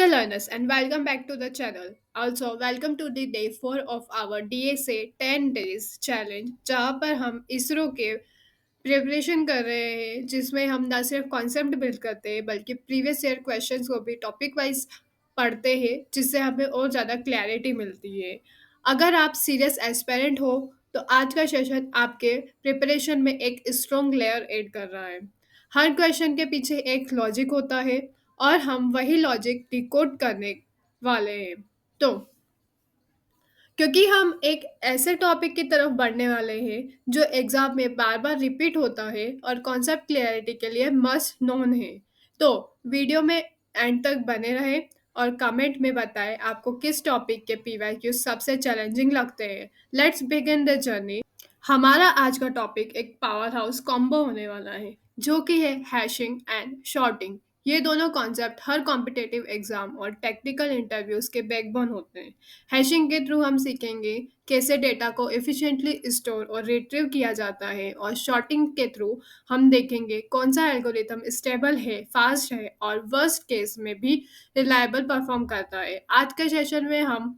Dear learners, and welcome back to the channel. Also, welcome to the day 4 of our DSA 10 days challenge, जहाँ पर हम इसरो के preparation कर रहे हैं, जिसमें हम ना सिर्फ कॉन्सेप्ट बिल्ड करते हैं बल्कि प्रीवियस ईयर क्वेश्चंस को भी टॉपिक वाइज पढ़ते हैं, जिससे हमें और ज़्यादा क्लैरिटी मिलती है। अगर आप सीरियस एस्पेरेंट हो तो आज का सेशन आपके प्रिपरेशन में एक स्ट्रॉन्ग लेयर ऐड कर रहा है। हर क्वेश्चन के पीछे एक लॉजिक होता है और हम वही लॉजिक डिकोड करने वाले हैं। तो क्योंकि हम एक ऐसे टॉपिक की तरफ बढ़ने वाले हैं जो एग्जाम में बार बार रिपीट होता है और कॉन्सेप्ट क्लियरिटी के लिए मस्ट नोन है, तो वीडियो में एंड तक बने रहे और कमेंट में बताएं आपको किस टॉपिक के पीवाईक्यू सबसे चैलेंजिंग लगते हैं। Let's begin the journey. हमारा आज का टॉपिक एक पावर हाउस कॉम्बो होने वाला है, जो कि है हैशिंग एंड शॉर्टिंग। ये दोनों कॉन्सेप्ट हर कॉम्पिटेटिव एग्जाम और टेक्निकल इंटरव्यूज के बैकबोन होते हैं। हैशिंग के थ्रू हम सीखेंगे कैसे डेटा को एफिशिएंटली स्टोर और रिट्रीव किया जाता है, और शॉर्टिंग के थ्रू हम देखेंगे कौन सा एल्गोरिथम स्टेबल है, फास्ट है और वर्स्ट केस में भी रिलायबल परफॉर्म करता है। आज के सेशन में हम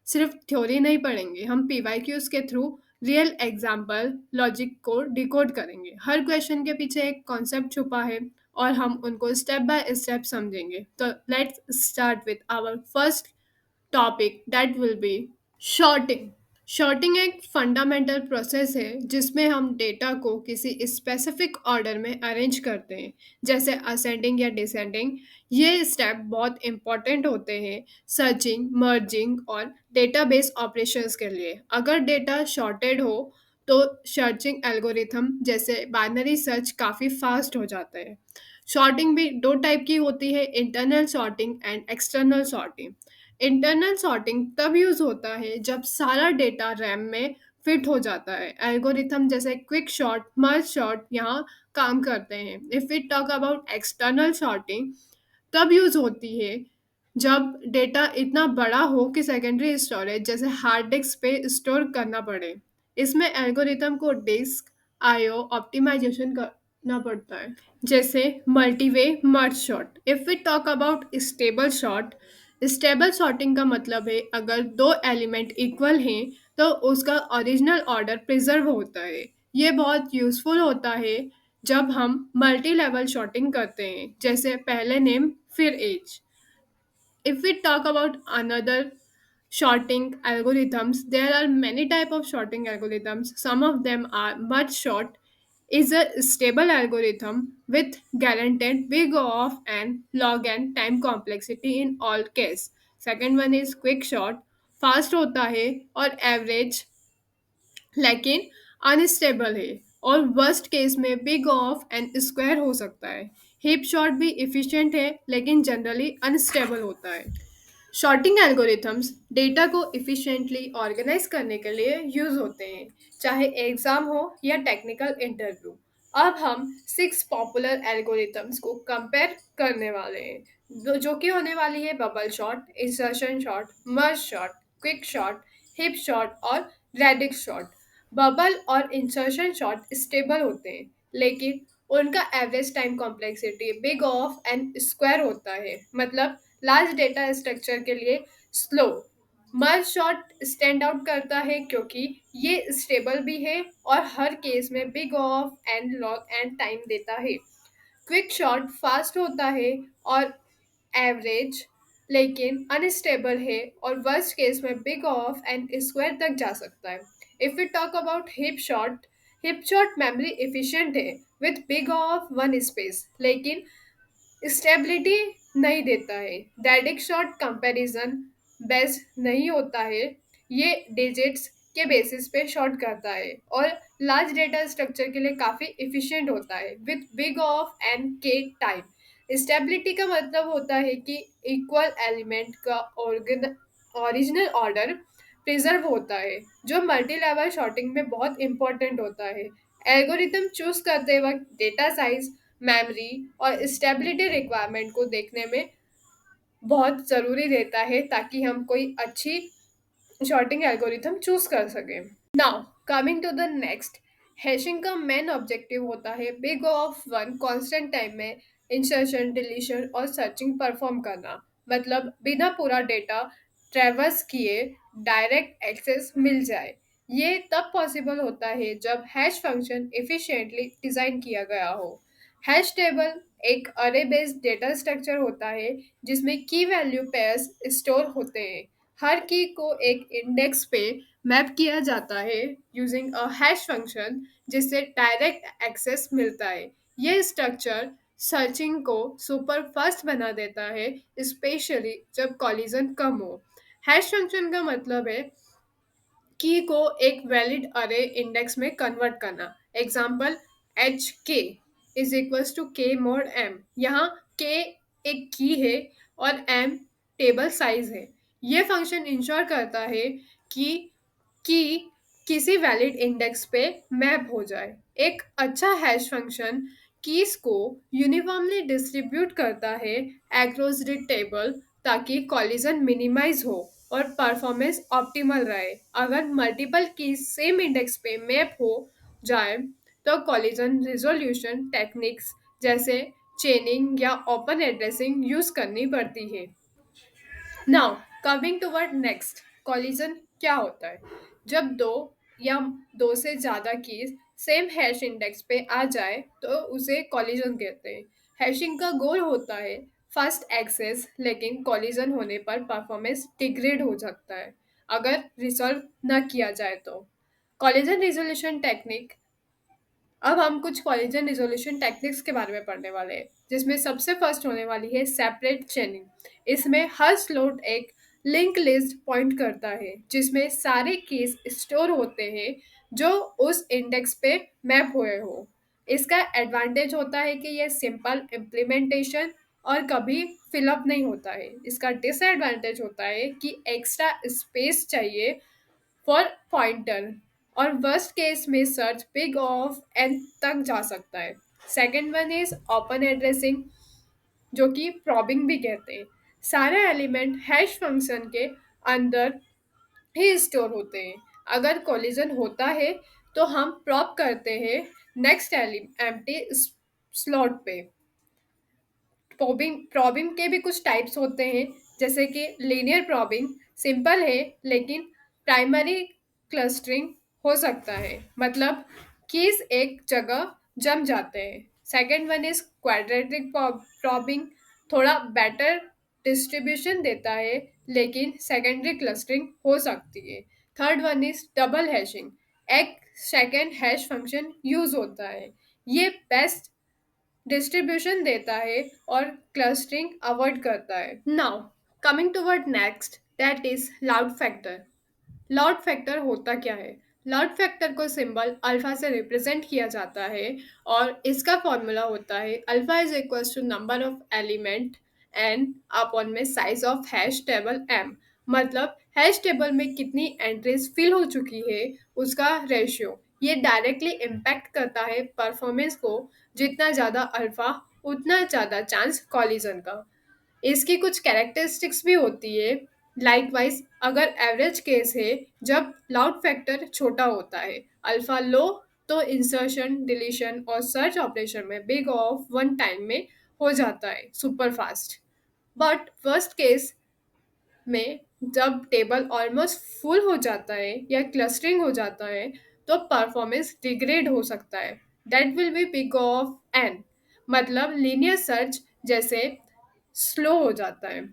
सिर्फ थ्योरी नहीं पढ़ेंगे, हम पीवाईक्यूज के थ्रू रियल एग्जाम्पल लॉजिक को डिकोड करेंगे। हर क्वेश्चन के पीछे एक कॉन्सेप्ट छुपा है और हम उनको स्टेप बाय स्टेप समझेंगे। तो let's start with our first topic that will be sorting. Sorting एक फंडामेंटल प्रोसेस है जिसमें हम डेटा को किसी स्पेसिफिक ऑर्डर में अरेंज करते हैं, जैसे असेंडिंग या डिसेंडिंग। ये स्टेप बहुत इंपॉर्टेंट होते हैं सर्चिंग, मर्जिंग और डेटाबेस ऑपरेशंस के लिए। अगर डेटा शॉर्टेड हो तो सर्चिंग एल्गोरिथम जैसे बाइनरी सर्च काफ़ी फास्ट हो जाता है। शॉर्टिंग भी दो टाइप की होती है, internal sorting and external sorting. Internal sorting तब यूज होता है जब सारा डेटा रैम में फिट हो जाता है। एल्गोरिथम जैसे क्विक शॉर्ट, मर्ज शॉर्ट यहाँ काम करते हैं। If we talk about external sorting, तब यूज होती है जब डेटा इतना बड़ा हो कि सेकेंडरी स्टोरेज जैसे हार्ड डिस्क पे स्टोर करना पड़े। इसमें एल्गोरिथम को डिस्क आईओ ऑप्टिमाइजेशन करना पड़ता है, जैसे multiway merge sort. If we talk about stable sort, stable sorting का मतलब है अगर दो एलिमेंट इक्वल हैं तो उसका ओरिजिनल ऑर्डर प्रिजर्व होता है। ये बहुत यूजफुल होता है जब हम मल्टी लेवल शॉर्टिंग करते हैं, जैसे पहले नेम फिर as. If we talk about another shorting algorithms, there are many type of shorting algorithms. Some of them are merge short is a stable algorithm with guaranteed big O of and log and time complexity in all case. Second one is quick short, fast होता है और average लेकिन unstable है, और worst case में big of and square हो सकता है। हिप शॉट भी इफिशिएंट है लेकिन जनरली अनस्टेबल होता है। शॉर्टिंग एल्गोरिथम्स डेटा को इफिशिएंटली ऑर्गेनाइज करने के लिए यूज होते हैं, चाहे एग्जाम हो या टेक्निकल इंटरव्यू। अब हम 6 पॉपुलर एल्गोरिथम्स को कंपेयर करने वाले हैं, जो कि होने वाली है bubble sort, insertion sort, merge sort, quick sort, heap sort और रेडिक्स शॉट। बबल और इंसर्शन शॉट स्टेबल होते हैं लेकिन उनका average time complexity big of and square होता है, मतलब लार्ज डेटा स्ट्रक्चर के लिए slow. Merge sort stand out करता है क्योंकि ये स्टेबल भी है और हर केस में big of and log n time देता है। क्विक शॉट फास्ट होता है और एवरेज लेकिन अनस्टेबल है और वर्स्ट केस में बिग ऑफ एंड स्क्वायर तक जा सकता है। If you talk about heap sort memory efficient है with big of one space लेकिन स्टेबिलिटी नहीं देता है। डायरेक्ट शॉट कंपैरिजन बेस्ट नहीं होता है, ये डिजिट्स के बेसिस पे शॉर्ट करता है और लार्ज डेटा स्ट्रक्चर के लिए काफ़ी इफिशिएंट होता है विथ बिग ऑफ एंड के टाइम। स्टेबिलिटी का मतलब होता है कि इक्वल एलिमेंट का ओरिजिनल ऑर्डर प्रिजर्व होता है, जो मल्टी लेवल शॉर्टिंग में बहुत इंपॉर्टेंट होता है। एल्गोरिथम चूज करते वक्त डेटा साइज, मेमोरी और स्टेबिलिटी रिक्वायरमेंट को देखने में बहुत ज़रूरी रहता है ताकि हम कोई अच्छी शॉर्टिंग एल्गोरिथम चूज कर सकें। Now coming to the next, hashing का मेन ऑब्जेक्टिव होता है big of one constant time में इंसर्शन, डिलीशन और सर्चिंग परफॉर्म करना। मतलब बिना पूरा डेटा ट्रैवर्स किए डायरेक्ट एक्सेस मिल जाए। ये तब पॉसिबल होता है जब हैश फंक्शन एफिशिएंटली डिजाइन किया गया हो। हैश टेबल एक अरे बेस्ड डेटा स्ट्रक्चर होता है जिसमें की वैल्यू पेयर्स स्टोर होते हैं। हर की को एक इंडेक्स पे मैप किया जाता है यूजिंग अ हैश फंक्शन, जिससे डायरेक्ट एक्सेस मिलता है। ये स्ट्रक्चर सर्चिंग को सुपर फास्ट बना देता है, स्पेशली जब कॉलिजन कम हो। हैश फंक्शन का मतलब है की को एक वैलिड अरे इंडेक्स में कन्वर्ट करना। एग्जाम्पल, एच के इज इक्वल्स टू के मोड एम। यहाँ के एक की है और एम टेबल साइज है। ये फंक्शन इंश्योर करता है कि की किसी वैलिड इंडेक्स पे मैप हो जाए। एक अच्छा हैश फंक्शन कीज को यूनिफॉर्मली डिस्ट्रीब्यूट करता है अक्रॉस द टेबल, ताकि कॉलिजन मिनिमाइज हो और परफॉर्मेंस ऑप्टिमल रहे। अगर मल्टीपल कीज सेम इंडेक्स पे मैप हो जाए तो कॉलिजन रिजोल्यूशन टेक्निक्स जैसे चेनिंग या ओपन एड्रेसिंग यूज करनी पड़ती है। Now coming toward next, collision क्या होता है? जब दो या दो से ज़्यादा कीज सेम हैश इंडेक्स पे आ जाए तो उसे कॉलिजन कहते हैं। हैशिंग का गोल होता है फर्स्ट एक्सेस, लेकिन कॉलिजन होने पर परफॉर्मेंस डिग्रेड हो सकता है अगर रिजॉल्व न किया जाए तो। कॉलिजन रिजोल्यूशन टेक्निक, अब हम कुछ कॉलिजन रिजोल्यूशन टेक्निक्स के बारे में पढ़ने वाले हैं, जिसमें सबसे फर्स्ट होने वाली है सेपरेट चेनिंग। इसमें हर स्लॉट एक लिंक लिस्ट पॉइंट करता है जिसमें सारे कीज स्टोर होते हैं जो उस इंडेक्स पे मैप हुए हो। इसका एडवांटेज होता है कि यह सिंपल इम्प्लीमेंटेशन और कभी फिलअप नहीं होता है। इसका डिसएडवांटेज होता है कि एक्स्ट्रा स्पेस चाहिए फॉर पॉइंटर और वर्स्ट केस में सर्च बिग ऑफ एन तक जा सकता है। Second one is open addressing, जो कि प्रॉबिंग भी कहते हैं। सारे एलिमेंट हैश फंक्शन के अंदर ही स्टोर होते हैं। अगर कोलिजन होता है तो हम प्रॉप करते हैं नेक्स्ट एम्प्टी स्लॉट पे। प्रॉबिंग के भी कुछ टाइप्स होते हैं, जैसे कि लीनियर प्रॉबिंग सिंपल है लेकिन प्राइमरी क्लस्टरिंग हो सकता है, मतलब कीज एक जगह जम जाते हैं। Second one is quadratic probing, थोड़ा बेटर डिस्ट्रीब्यूशन देता है लेकिन सेकेंडरी क्लस्टरिंग हो सकती है। Third one is double hashing, एक सेकेंड हैश फंक्शन यूज होता है। ये बेस्ट डिस्ट्रीब्यूशन देता है और क्लस्टरिंग अवॉइड करता है। Now coming toward next, that is load factor. Load factor होता क्या है? लाउड फैक्टर को सिंबल अल्फा से रिप्रेजेंट किया जाता है और इसका फॉर्मूला होता है alpha is equals to number of element N upon में size of hash table m. मतलब हैश टेबल में कितनी एंट्रीज फिल हो चुकी है उसका रेशियो। ये डायरेक्टली इम्पैक्ट करता है परफॉर्मेंस को। जितना ज़्यादा अल्फा उतना ज़्यादा चांस कॉलिजन का। इसकी कुछ कैरेक्टरिस्टिक्स भी होती है। लाइकवाइज अगर एवरेज केस है जब लाउड फैक्टर छोटा होता है, अल्फा लो, तो इंसर्शन डिलीशन और सर्च ऑपरेशन में बिग ऑफ वन टाइम में हो जाता है super fast. But worst case में जब टेबल ऑलमोस्ट फुल हो जाता है या क्लस्टरिंग हो जाता है तो परफॉर्मेंस डिग्रेड हो सकता है। That will be big of n, मतलब लीनियर सर्च जैसे स्लो हो जाता है।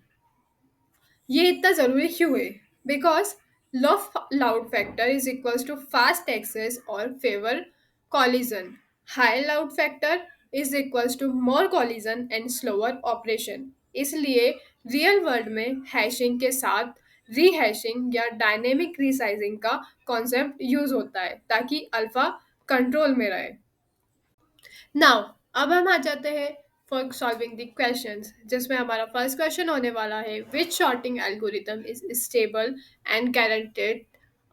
ये इतना ज़रूरी क्यों है? Because low load factor is equals to fast access और fewer collision. High load factor is equals to more collision and slower operation. इसलिए रियल वर्ल्ड में हैशिंग के साथ रीहैशिंग या डायनेमिक रीसाइजिंग का कॉन्सेप्ट यूज होता है ताकि अल्फा कंट्रोल में रहे। नाउ अब हम आ जाते हैं फॉर सॉल्विंग द क्वेश्चंस, जिसमें हमारा फर्स्ट क्वेश्चन होने वाला है which sorting algorithm is stable and guaranteed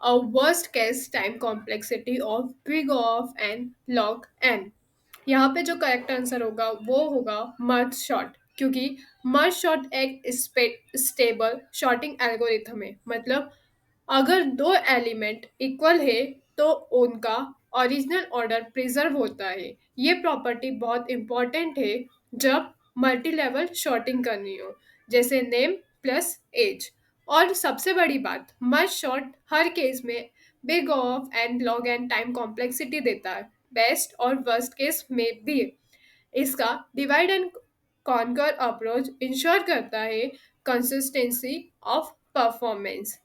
a worst case time complexity of big of n log n. यहाँ पे जो करेक्ट आंसर होगा वो होगा मर्ज शॉर्ट, क्योंकि मर्ज शॉर्ट एक स्टेबल शॉर्टिंग एल्गोरिथम है। मतलब अगर दो एलिमेंट इक्वल है तो उनका ओरिजिनल ऑर्डर प्रिजर्व होता है। ये प्रॉपर्टी बहुत इंपॉर्टेंट है जब मल्टी लेवल शॉर्टिंग करनी हो। जैसे नेम प्लस एज। और सबसे बड़ी बात, मर्ज शॉर्ट हर केस में big of and log n time complexity देता है, बेस्ट और वर्स्ट केस में भी। इसका divide and conquer approach ensure करता है consistency of performance.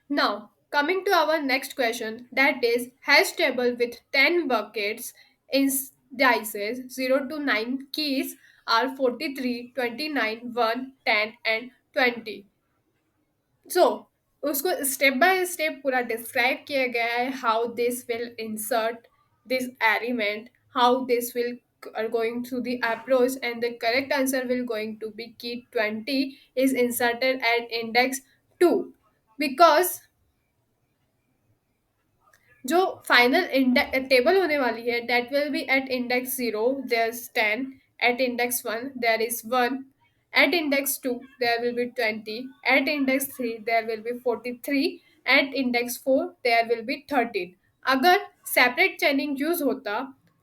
Now, coming to our next question, that is hash table with 10 buckets in dices 0 to 9 keys are 43, 29, 1, 10 and 20. So, उसको step by step पूरा describe किया गया है, how this will insert this element, how this will are going through the approach, and the correct answer will going to be key 20 is inserted at index 2, because जो final table होने वाली है that will be at index 0 there is 10, at index 1 there is 1, at index 2 there will be 20, at index 3 there will be 43, at index 4 there will be 13। अगर separate चेनिंग use होता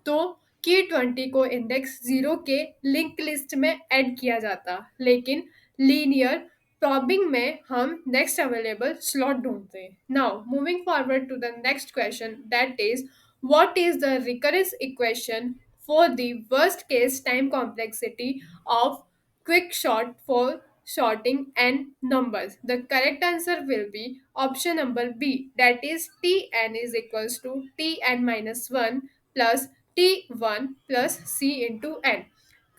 तो की 20 को index 0 के link list में add किया जाता, लेकिन लीनियर प्रॉबिंग में हम नेक्स्ट अवेलेबल स्लॉट ढूंढते हैं। Now moving forward to the next question, that is what is the recurrence equation for the worst case time complexity of quick short for sorting and numbers. The correct answer will be option number B, that is Tn is equals to Tn minus 1 plus T1 plus C into n.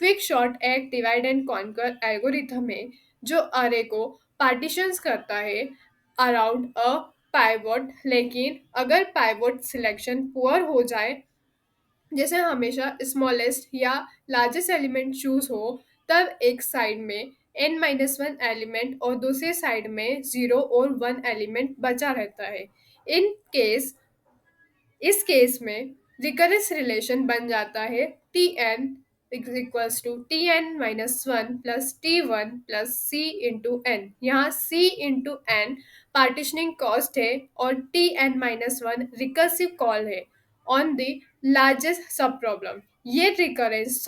Quick short एक divide and conquer algorithm है जो अरे को partitions करता है around अ pivot, लेकिन अगर pivot selection poor हो जाए, जैसे हमेशा स्मॉलेस्ट या लार्जेस्ट एलिमेंट चूज हो, तब एक साइड में n-1 एलिमेंट और दूसरे साइड में 0 और 1 एलिमेंट बचा रहता है। इन केस इस केस में रिकरेंस रिलेशन बन जाता है T N equals to T N minus one plus T one plus C into N. यहाँ C into N partitioning cost है और T N minus one recursive call है on the largest sub problem. ये recurrence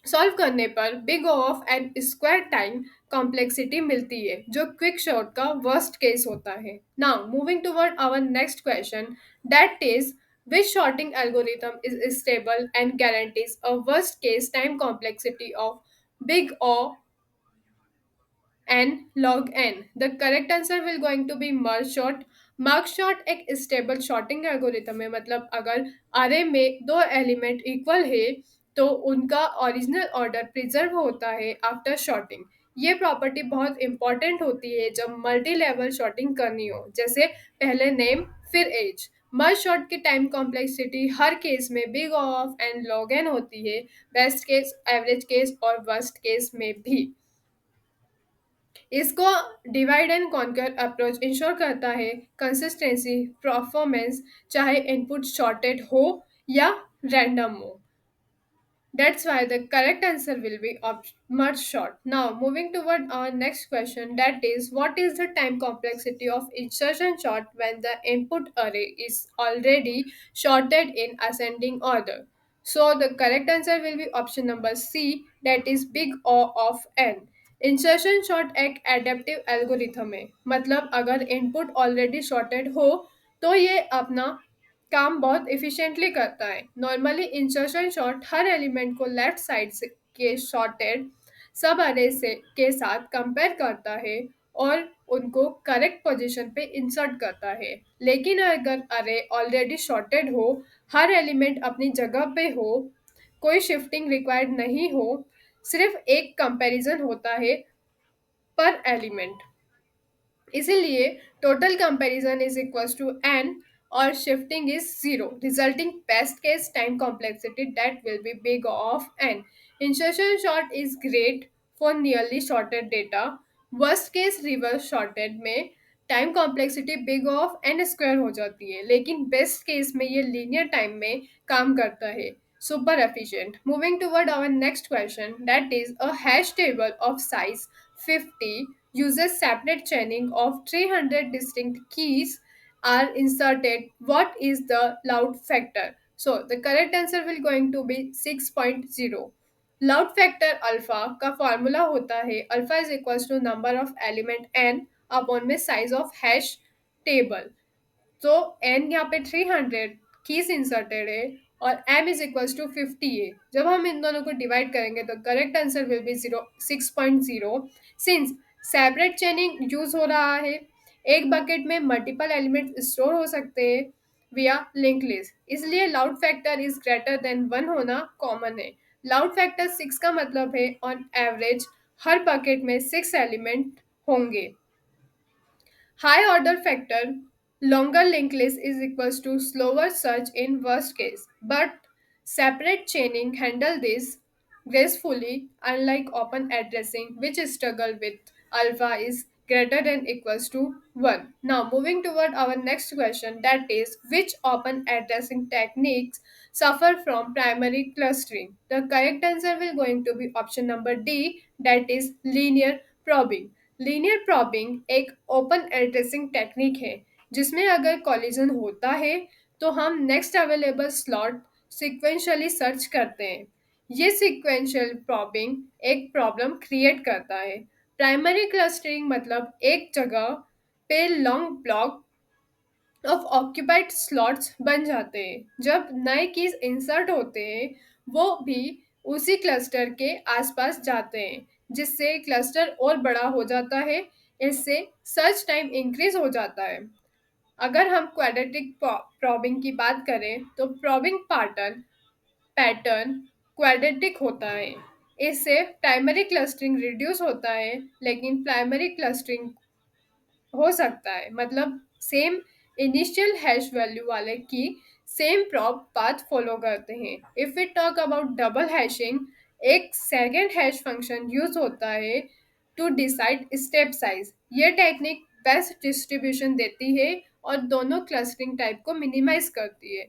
solve करने पर big of and square time complexity मिलती है, जो क्विक शॉर्ट का वर्स्ट केस होता है। Now moving toward our next question, that is which sorting algorithm is stable and guarantees a worst case time complexity of big O n log n? The correct answer will going to be merge sort. Merge short एक stable shorting algorithm है, मतलब अगर अरे में दो element equal है तो उनका ओरिजिनल ऑर्डर प्रिजर्व होता है आफ्टर शॉर्टिंग। ये प्रॉपर्टी बहुत इंपॉर्टेंट होती है जब मल्टी लेवल शॉर्टिंग करनी हो, जैसे पहले नेम फिर एज। मर्ज शॉर्ट की टाइम कॉम्प्लेक्सिटी हर केस में big of and log N होती है, बेस्ट केस, एवरेज केस और वर्स्ट केस में भी। इसको divide and conquer approach ensure करता है कंसिस्टेंसी परफॉर्मेंस, चाहे इनपुट शॉर्टेड हो या रैंडम हो। That's why the correct answer will be much short. Now, moving toward our next question, that is, what is the time complexity of insertion sort when the input array is already sorted in ascending order? So, the correct answer will be option number C, that is big O of n. Insertion short एक adaptive algorithm है, मतलब अगर input already shorted हो तो ये अपना काम बहुत इफिशिएंटली करता है। नॉर्मली इंसर्शन शॉर्ट हर एलिमेंट को लेफ्ट साइड से के शॉर्टेड सब अरे से के साथ कंपेयर करता है और उनको करेक्ट पोजीशन पे इंसर्ट करता है। लेकिन अगर अरे ऑलरेडी शॉर्टेड हो, हर एलिमेंट अपनी जगह पे हो, कोई शिफ्टिंग रिक्वायर्ड नहीं हो, सिर्फ एक कंपैरिजन होता है पर एलिमेंट, इसीलिए total comparison is equals to n और shifting is 0, resulting best case time complexity that will be big of n। Insertion sort is great for nearly sorted data. Worst case reverse sorted में time complexity big of n square हो जाती है, लेकिन best case में ये linear time में काम करता है, super efficient. Moving toward our next question, that is a hash table of size 50 uses separate chaining of 300 distinct keys are inserted. What is the loud factor? So the correct answer will going to be 6.0. Load factor alpha का formula होता है alpha is equals to number of element N upon में size of hash table. तो N यहाँ पे 300 keys inserted है और M is equals to 50 है। जब हम इन दोनों को डिवाइड करेंगे तो correct answer will be 6.0। Since separate चेनिंग use हो रहा है, एक बकेट में मल्टीपल एलिमेंट स्टोर हो सकते हैं विया लिंक लिस्ट, इसलिए loud factor is greater than 1 होना कॉमन है। लाउड फैक्टर 6 का मतलब है ऑन एवरेज हर बकेट में 6 एलिमेंट होंगे। High order factor, longer linked list is equals to slower search in worst case, but separate chaining handle this gracefully, unlike open addressing, which struggle with alpha is greater than equals to 1. Now moving toward our next question, that is which open addressing techniques suffer from primary clustering. The correct answer will going to be option number D, that is linear probing. Linear probing एक open addressing technique है जिसमें अगर collision होता है तो हम next available slot sequentially search करते हैं। ये सिक्वेंशियल प्रॉबिंग एक प्रॉब्लम क्रिएट करता है। प्राइमरी क्लस्टरिंग मतलब एक जगह पे long block of occupied slots बन जाते हैं। जब नए कीज इंसर्ट होते हैं वो भी उसी क्लस्टर के आसपास जाते हैं जिससे क्लस्टर और बड़ा हो जाता है। इससे सर्च टाइम इंक्रीज हो जाता है। अगर हम क्वाड्रेटिक प्रॉबिंग की बात करें तो प्रॉबिंग पैटर्न क्वाड्रेटिक होता है। इससे प्राइमरी क्लस्टरिंग रिड्यूस होता है लेकिन प्राइमरी क्लस्टरिंग हो सकता है, मतलब सेम इनिशियल हैश वैल्यू वाले की सेम प्रॉप पाथ फॉलो करते हैं। If we talk about double hashing, एक सेकेंड हैश फंक्शन यूज होता है टू डिसाइड स्टेप साइज। ये टेक्निक बेस्ट डिस्ट्रीब्यूशन देती है और दोनों क्लस्टरिंग टाइप को मिनिमाइज करती है।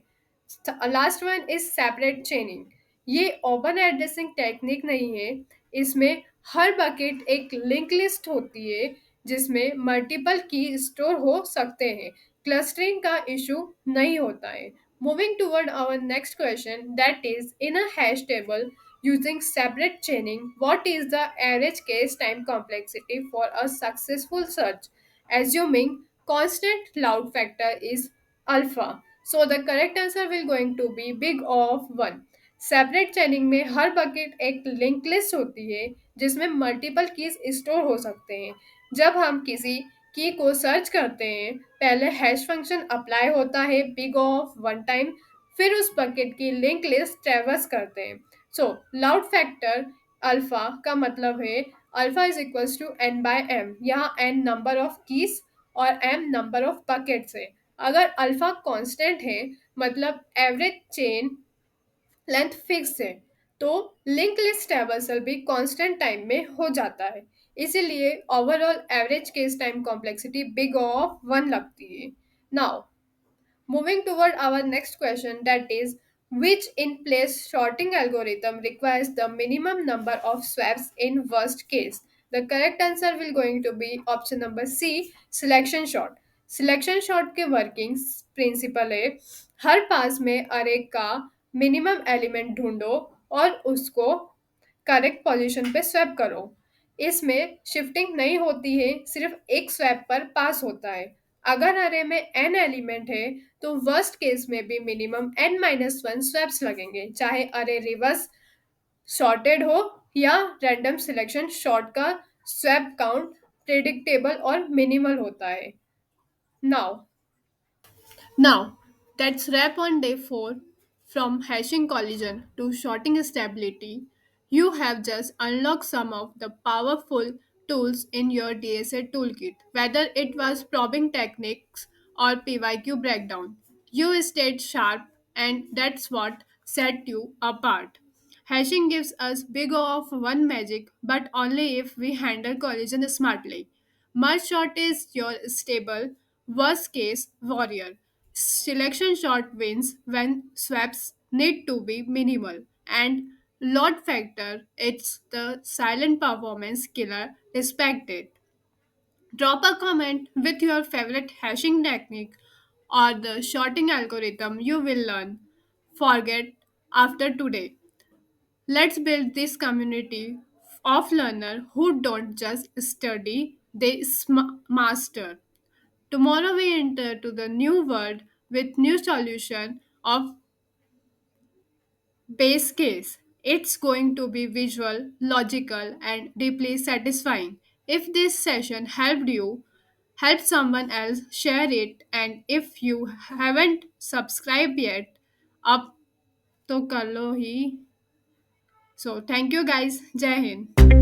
Last one is separate चेनिंग। ये ओपन एड्रेसिंग टेक्निक नहीं है, इसमें हर बकेट एक लिंक लिस्ट होती है जिसमें मल्टीपल की स्टोर हो सकते हैं। क्लस्टरिंग का इशू नहीं होता है। Moving toward our next question, that is in a hash table using separate chaining, what is the average case time complexity for a successful search, assuming constant loud factor is alpha? So the correct answer will going to be big of 1. Separate चैनिंग में हर bucket एक link list होती है जिसमें multiple keys store हो सकते हैं। जब हम किसी की को सर्च करते हैं पहले हैश फंक्शन अप्लाई होता है बिग ऑफ 1 टाइम, फिर उस बकेट की लिंक लिस्ट ट्रेवर्स करते हैं। सो लाउड फैक्टर अल्फा का मतलब है alpha is equals to N by M. यहाँ एन नंबर ऑफ कीज और एम नंबर ऑफ बकेट्स है। अगर अल्फा कांस्टेंट है मतलब एवरेज चेन लेंथ फिक्स है तो लिंक लिस्ट ट्रैवर्सल भी कांस्टेंट टाइम में हो जाता है। इसीलिए overall average case time complexity big of 1 लगती है। Now moving toward our next question, that is which in place sorting algorithm requires the minimum number of swaps in worst case? The correct answer will going to be option number C, selection sort. Selection short के working principle है हर पास में अरे का minimum element ढूंढो और उसको correct position पे swap करो। इसमें शिफ्टिंग नहीं होती है, सिर्फ एक स्वैप पर पास होता है। अगर अरे में n एलिमेंट है तो वर्स्ट केस में भी मिनिमम n-1 स्वैप्स लगेंगे, चाहे अरे रिवर्स सॉर्टेड हो या रैंडम सिलेक्शन शॉर्ट का स्वैप काउंट प्रेडिक्टेबल और मिनिमल होता है। Now Now, that's wrap on day 4. From hashing collision to sorting stability, you have just unlocked some of the powerful tools in your DSA toolkit. Whether it was probing techniques or PYQ breakdown, you stayed sharp, and that's what set you apart. Hashing gives us big of one magic, but only if we handle collision smartly. Merge shot is your stable, worst case warrior. Selection shot wins when swaps need to be minimal. And load factor, it's the silent performance killer. Respect it. Drop a comment with your favorite hashing technique or the sorting algorithm you will learn. Forget after today. Let's build this community of learners who don't just study, they master. Tomorrow we enter to the new world with new solution of base case. It's going to be visual, logical, and deeply satisfying. If this session helped you, help someone else, share it, and if you haven't subscribed yet, up to kar lo hi. So thank you guys. Jai Hind.